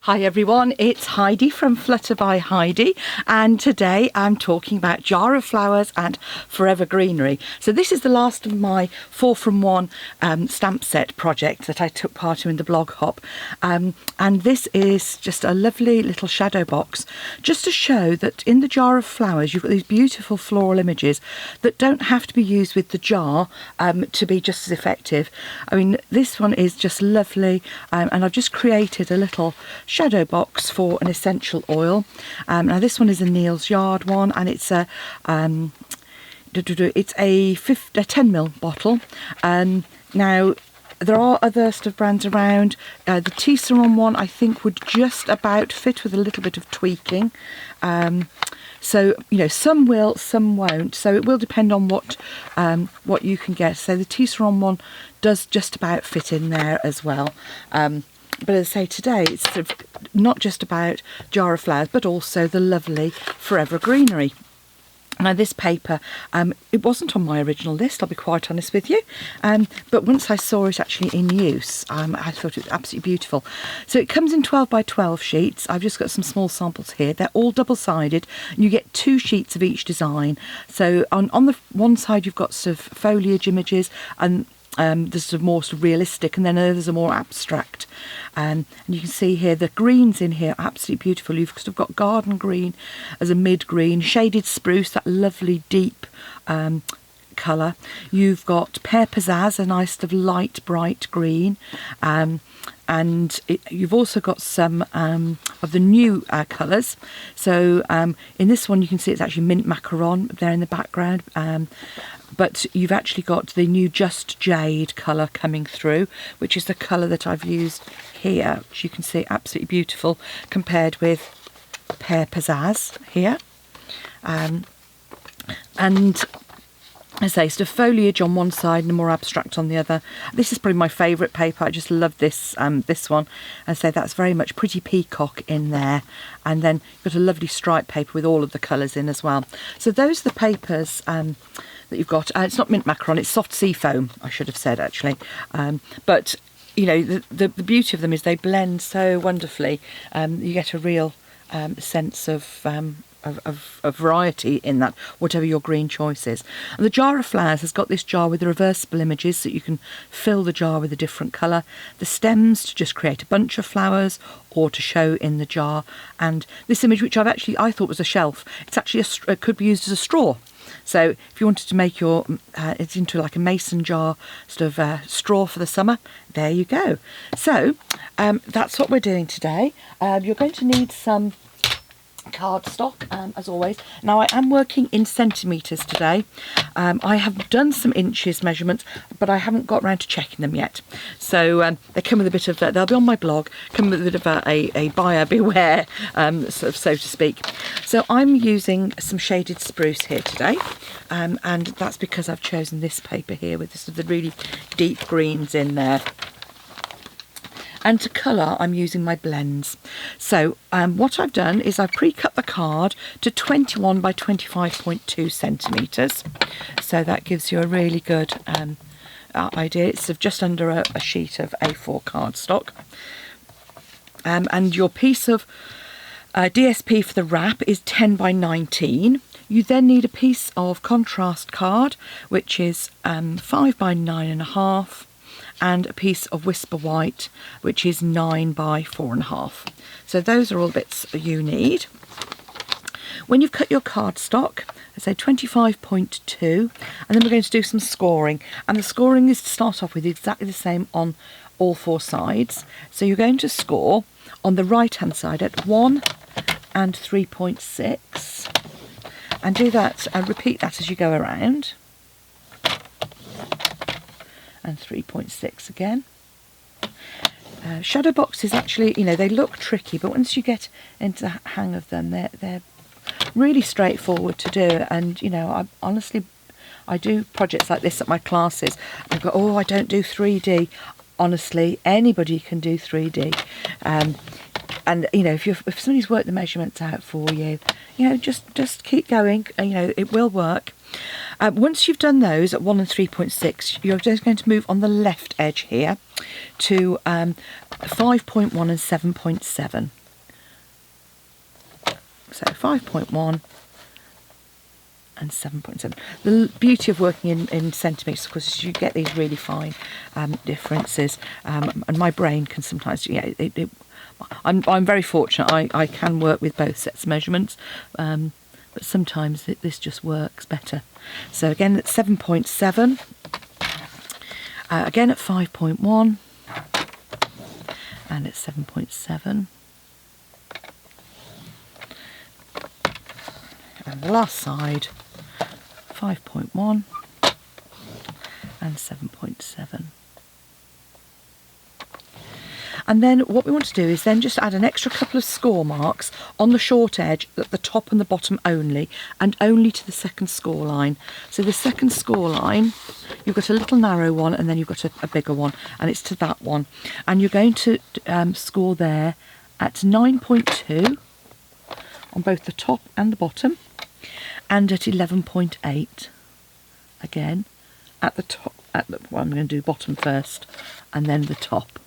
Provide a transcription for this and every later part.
Hi everyone, it's Heidi from Flutter by Heidi, and today I'm talking about Jar of Flowers and Forever Greenery. So this is the last of my 4-from-1 stamp set project that I took part in the blog hop, and this is just a lovely little shadow box just to show that in the Jar of Flowers you've got these beautiful floral images that don't have to be used with the jar to be just as effective. I mean, this one is just lovely, and I've just created a little shadow box for an essential oil. Now this one is a Neal's Yard one, and it's a 10ml bottle. Now there are other sort of brands around. The Tisserand one I think would just about fit with a little bit of tweaking. So, you know, some will, some won't. So it will depend on what you can get. So the Tisserand one does just about fit in there as well. But as I say, today it's sort of not just about Jar of Flowers, but also the lovely Forever Greenery. Now this paper, it wasn't on my original list, I'll be quite honest with you, but once I saw it actually in use, I thought it was absolutely beautiful. So it comes in 12 by 12 sheets. I've just got some small samples here. They're all double-sided, and you get 2 sheets of each design. So on the one side you've got sort of foliage images, and there's sort of more sort of realistic, and then others are more abstract. And you can see here the greens in here are absolutely beautiful. You've sort of got garden green as a mid green, shaded spruce, that lovely deep colour. You've got pear pizzazz, a nice sort of light bright green, and you've also got some of the new colours. So in this one you can see it's actually mint macaron there in the background, but you've actually got the new Just Jade colour coming through, which is the colour that I've used here, which you can see absolutely beautiful compared with pear pizzazz here. And as I say, sort of foliage on one side and more abstract on the other. This is probably my favourite paper. I just love this this one. And so that's very much Pretty Peacock in there. And then you've got a lovely striped paper with all of the colours in as well. So those are the papers that you've got. It's not mint macaron, it's soft sea foam, I should have said actually. But you know, the beauty of them is they blend so wonderfully. You get a real sense of variety in that, whatever your green choice is. And the Jar of Flowers has got this jar with the reversible images, so you can fill the jar with a different colour. The stems to just create a bunch of flowers or to show in the jar. And this image, which I thought was a shelf, it's actually it could be used as a straw. So if you wanted to make your it into like a mason jar sort of straw for the summer, there you go. So that's what we're doing today. You're going to need some cardstock, as always. Now I am working in centimetres today. I have done some inches measurements, but I haven't got round to checking them yet. So they come with a bit of, they'll be on my blog, come with a bit of a buyer beware, so to speak. So I'm using some shaded spruce here today, and that's because I've chosen this paper here with the really deep greens in there. And to colour, I'm using my blends. So what I've done is I've pre-cut the card to 21 by 25.2 centimetres. So that gives you a really good idea. It's of just under a sheet of A4 cardstock. And your piece of DSP for the wrap is 10 by 19. You then need a piece of contrast card, which is 5 by 9.5. And a piece of Whisper White, which is 9 by 4.5. So those are all bits you need. When you've cut your cardstock, I say 25.2, and then we're going to do some scoring. And the scoring is to start off with exactly the same on all 4 sides. So you're going to score on the right hand side at 1 and 3.6, and do that and repeat that as you go around. And 3.6 again. Shadow boxes actually, you know, they look tricky, but once you get into the hang of them, they're really straightforward to do. And you know, I do projects like this at my classes. I go, oh, I don't do 3D. Honestly, anybody can do 3D. And you know, if somebody's worked the measurements out for you, you know, just keep going. You know, it will work. Once you've done those at 1 and 3.6, you're just going to move on the left edge here to 5.1 and 7.7. So 5.1 and 7.7. The beauty of working in centimetres, of course, is you get these really fine differences, and my brain can sometimes, I'm very fortunate. I can work with both sets of measurements, but sometimes this just works better. So again at 7.7, again at 5.1, and at 7.7. And the last side, 5.1 and 7.7. And then what we want to do is then just add an extra couple of score marks on the short edge at the top and the bottom only, and only to the second score line. So the second score line, you've got a little narrow one and then you've got a bigger one, and it's to that one. And you're going to score there at 9.2 on both the top and the bottom, and at 11.8 again at the top. Well, I'm going to do bottom first and then the top.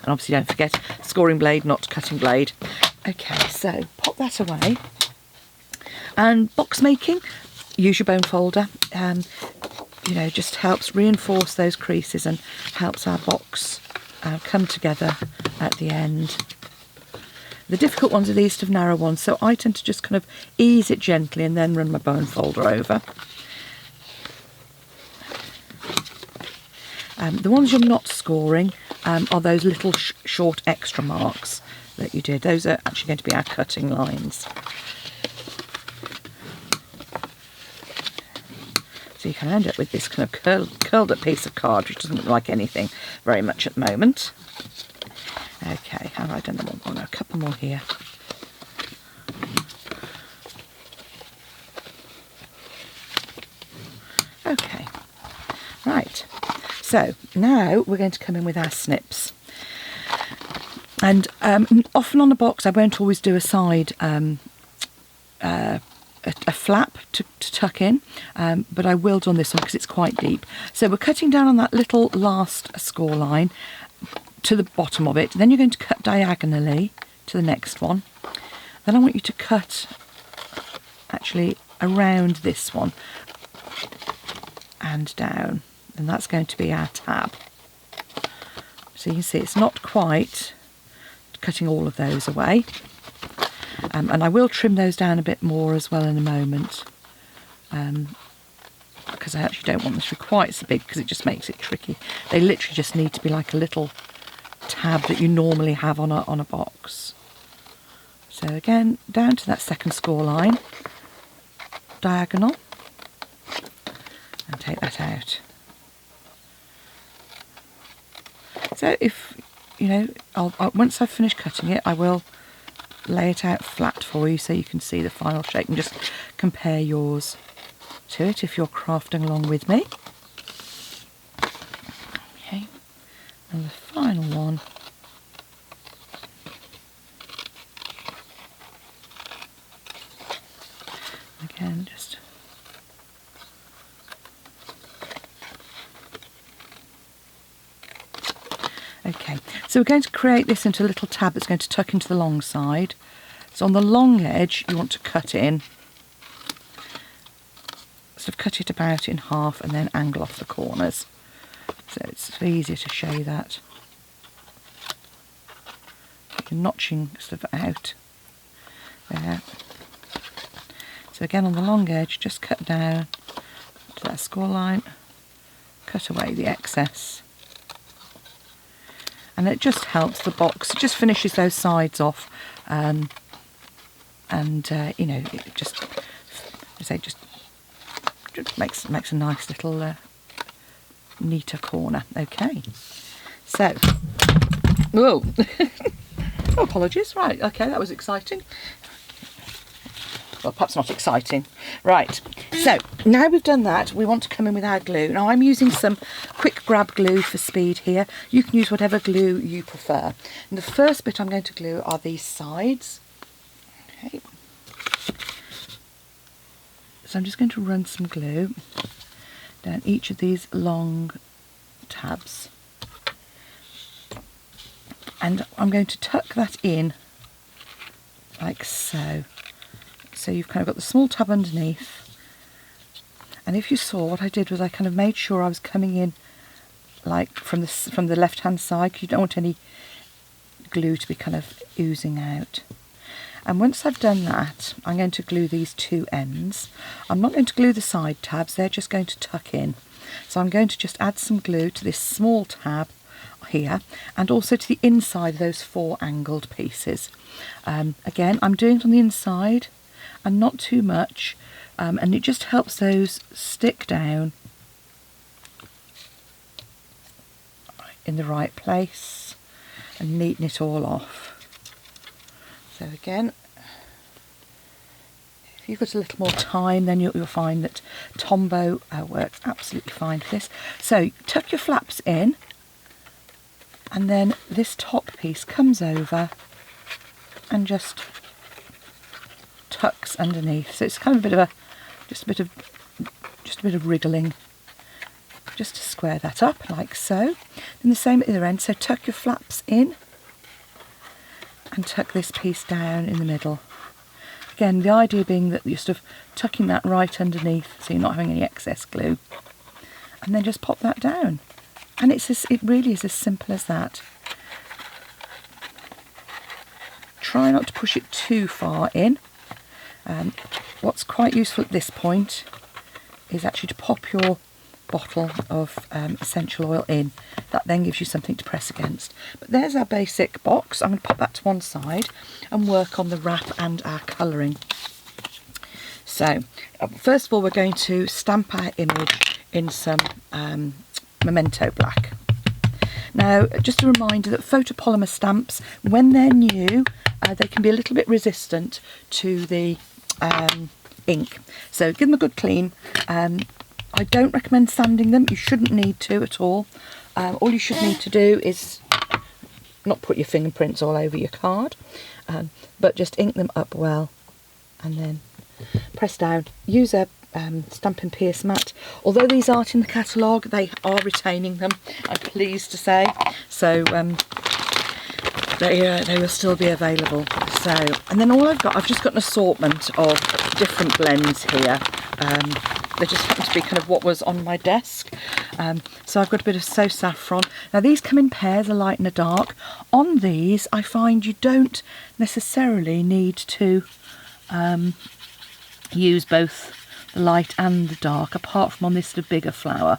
And obviously don't forget, scoring blade, not cutting blade. Okay, so pop that away. And box making, use your bone folder. Just helps reinforce those creases and helps our box come together at the end. The difficult ones are the east of narrow ones, so I tend to just kind of ease it gently and then run my bone folder over. The ones you're not scoring are those little short extra marks that you did. Those are actually going to be our cutting lines. So you can end up with this kind of curled up piece of card, which doesn't look like anything very much at the moment. Okay, have I done them all? Oh no, a couple more here. Okay, right. So now we're going to come in with our snips. And often on the box I won't always do a side, a flap to tuck in, but I will do on this one because it's quite deep. So we're cutting down on that little last score line to the bottom of it. Then you're going to cut diagonally to the next one. Then I want you to cut actually around this one and down. And that's going to be our tab. So you can see it's not quite cutting all of those away. And I will trim those down a bit more as well in a moment, because I actually don't want them to be quite so big because it just makes it tricky. They literally just need to be like a little tab that you normally have on a box. So again, down to that second score line, diagonal, and take that out. So if, once I've finished cutting it, I will lay it out flat for you so you can see the final shape and just compare yours to it if you're crafting along with me. Okay, and the final one. Again, just okay, so we're going to create this into a little tab that's going to tuck into the long side. So on the long edge you want to cut in, sort of cut it about in half and then angle off the corners. So it's easier to show you that. You're notching sort of out there. So again on the long edge, just cut down to that score line, cut away the excess. And it just helps the box, it just finishes those sides off, it just, just makes a nice little neater corner. Okay, so, whoa, oh, apologies, right, okay, that was exciting. Well, perhaps not exciting. Right, so now we've done that, we want to come in with our glue. Now I'm using some quick grab glue for speed here. You can use whatever glue you prefer. And the first bit I'm going to glue are these sides. Okay. So I'm just going to run some glue down each of these long tabs, and I'm going to tuck that in like so. So you've kind of got the small tab underneath, and if you saw, what I did was I kind of made sure I was coming in like from the left hand side, because you don't want any glue to be kind of oozing out. And once I've done that, I'm going to glue these two ends. I'm not going to glue the side tabs, they're just going to tuck in. So I'm going to just add some glue to this small tab here, and also to the inside of those 4 angled pieces. Again, I'm doing it on the inside and not too much, and it just helps those stick down in the right place and neaten it all off. So again, if you've got a little more time, then you'll find that Tombow works absolutely fine for this. So tuck your flaps in, and then this top piece comes over and just tucks underneath. So it's kind of a bit of just a bit of wriggling, just to square that up like so. Then the same at the other end. So tuck your flaps in and tuck this piece down in the middle. Again, the idea being that you're sort of tucking that right underneath, so you're not having any excess glue, and then just pop that down. And it really is as simple as that. Try not to push it too far in. What's quite useful at this point is actually to pop your bottle of essential oil in. That then gives you something to press against. But there's our basic box. I'm going to pop that to one side and work on the wrap and our colouring. So first of all, we're going to stamp our image in some Memento black. Now, just a reminder that photopolymer stamps, when they're new, they can be a little bit resistant to the ink. So give them a good clean. I don't recommend sanding them. You shouldn't need to at all. All you should need to do is not put your fingerprints all over your card, but just ink them up well and then press down. Use a Stampin' Pierce mat. Although these aren't in the catalogue, they are retaining them, I'm pleased to say. So they will still be available. So, and then I've just got an assortment of different blends here. They just happen to be kind of what was on my desk. So I've got a bit of So Saffron. Now these come in pairs, a light and a dark. On these, I find you don't necessarily need to use both the light and the dark, apart from on this sort of bigger flower.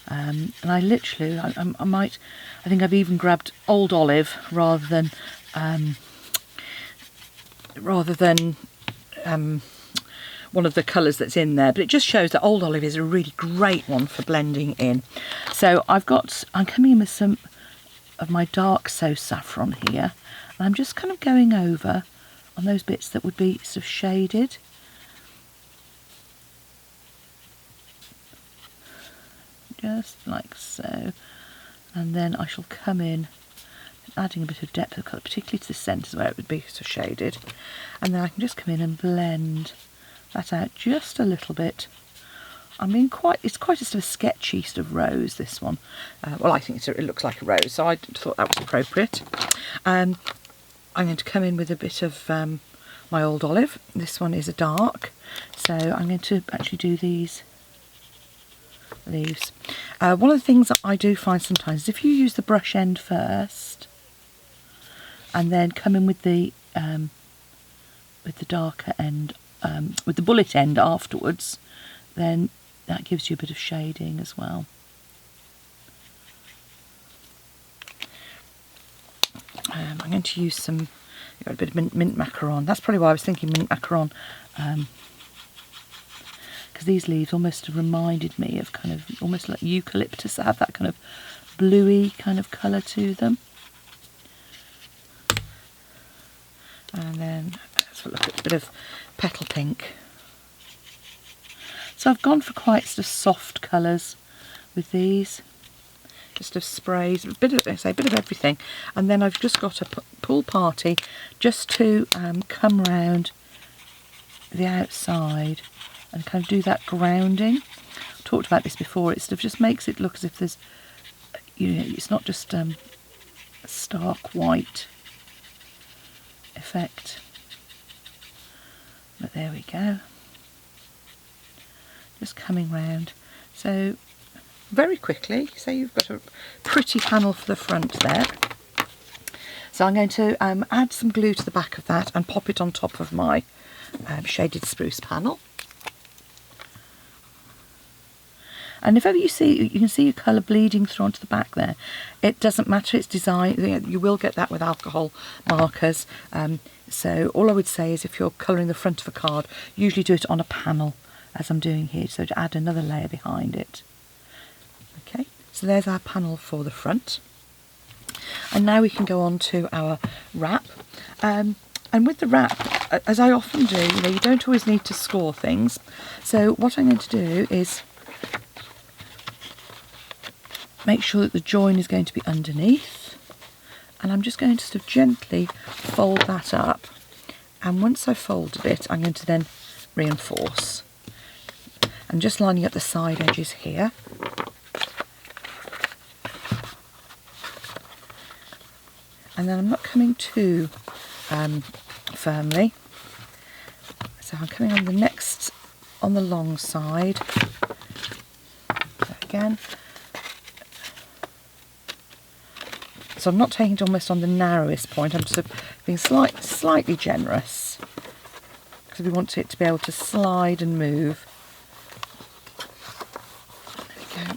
And I literally, I think I've even grabbed Old Olive rather than one of the colours that's in there, but it just shows that Old Olive is a really great one for blending in. So I'm coming in with some of my dark So Saffron here, and I'm just kind of going over on those bits that would be sort of shaded. Just like so, and then I shall come in adding a bit of depth of colour, particularly to the centres where it would be so shaded, and then I can just come in and blend that out just a little bit. I mean, it's quite a sort of sketchy sort of rose, this one. Well, I think it looks like a rose, so I thought that was appropriate. I'm going to come in with a bit of my Old Olive. This one is a dark, so I'm going to actually do these leaves. One of the things that I do find sometimes is if you use the brush end first and then come in with the darker end, with the bullet end afterwards, then that gives you a bit of shading as well. I'm going to use some, a bit of mint macaron. That's probably why I was thinking mint macaron. Because these leaves almost reminded me of kind of almost like eucalyptus, that have that kind of bluey kind of colour to them. And then let's look at a bit of petal pink. So I've gone for quite sort of soft colours with these, just of sprays, a bit of everything. And then I've just got a pool party just to come round the outside and kind of do that grounding. I talked about this before. It sort of just makes it look as if there's, you know, it's not just a stark white effect. But there we go. Just coming round. So very quickly, so you've got a pretty panel for the front there. So I'm going to add some glue to the back of that and pop it on top of my shaded spruce panel. And if ever you can see your colour bleeding through onto the back there, it doesn't matter, it's design. You will get that with alcohol markers. So all I would say is if you're colouring the front of a card, usually do it on a panel, as I'm doing here, so to add another layer behind it. Okay, so there's our panel for the front. And now we can go on to our wrap. And with the wrap, as I often do, you know, you don't always need to score things. So what I'm going to do is make sure that the join is going to be underneath, and I'm just going to sort of gently fold that up, and once I've folded it I'm going to then reinforce. I'm just lining up the side edges here. And then I'm not coming too firmly, so I'm coming on the long side. So again, so I'm not taking it almost on the narrowest point, I'm sort of being slightly generous, because we want it to be able to slide and move. There we go.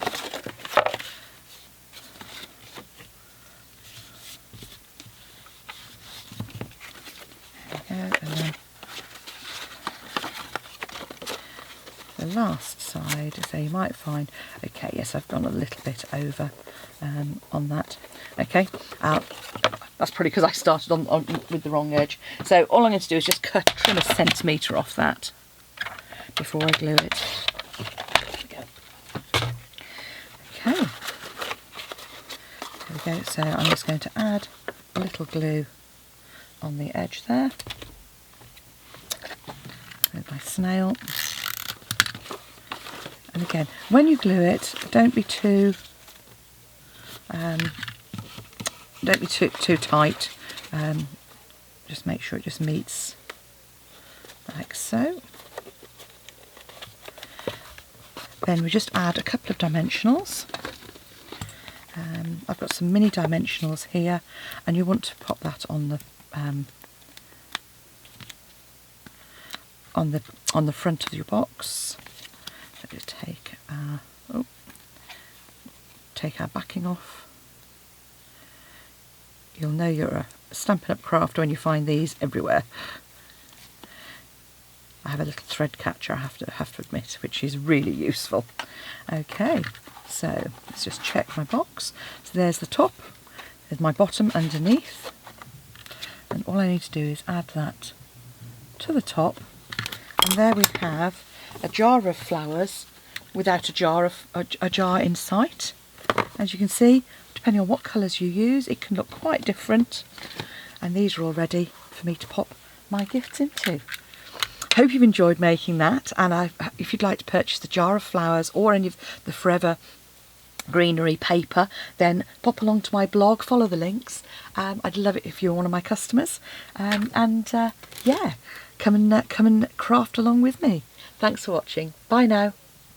There we go, and then the last side, so you might find, okay, yes, I've gone a little bit over on that. Okay, that's probably because I started on with the wrong edge. So all I'm going to do is just trim a centimetre off that before I glue it. There we go. Okay, there we go. So I'm just going to add a little glue on the edge there with my snail. And again, when you glue it, don't be too tight. Just make sure it just meets like so. Then we just add a couple of dimensionals. I've got some mini dimensionals here, and you want to pop that on the front of your box. So just take our backing off. You'll know you're a Stampin' Up craft when you find these everywhere. I have a little thread catcher, I have to admit, which is really useful. Okay, so let's just check my box. So there's the top, there's my bottom underneath, and all I need to do is add that to the top, and there we have a jar of flowers without a jar in sight. As you can see, depending on what colours you use, it can look quite different. And these are all ready for me to pop my gifts into. Hope you've enjoyed making that, and if you'd like to purchase the jar of flowers or any of the Forever Greenery paper, then pop along to my blog, follow the links. I'd love it if you're one of my customers. Yeah, come and craft along with me. Thanks for watching. Bye now.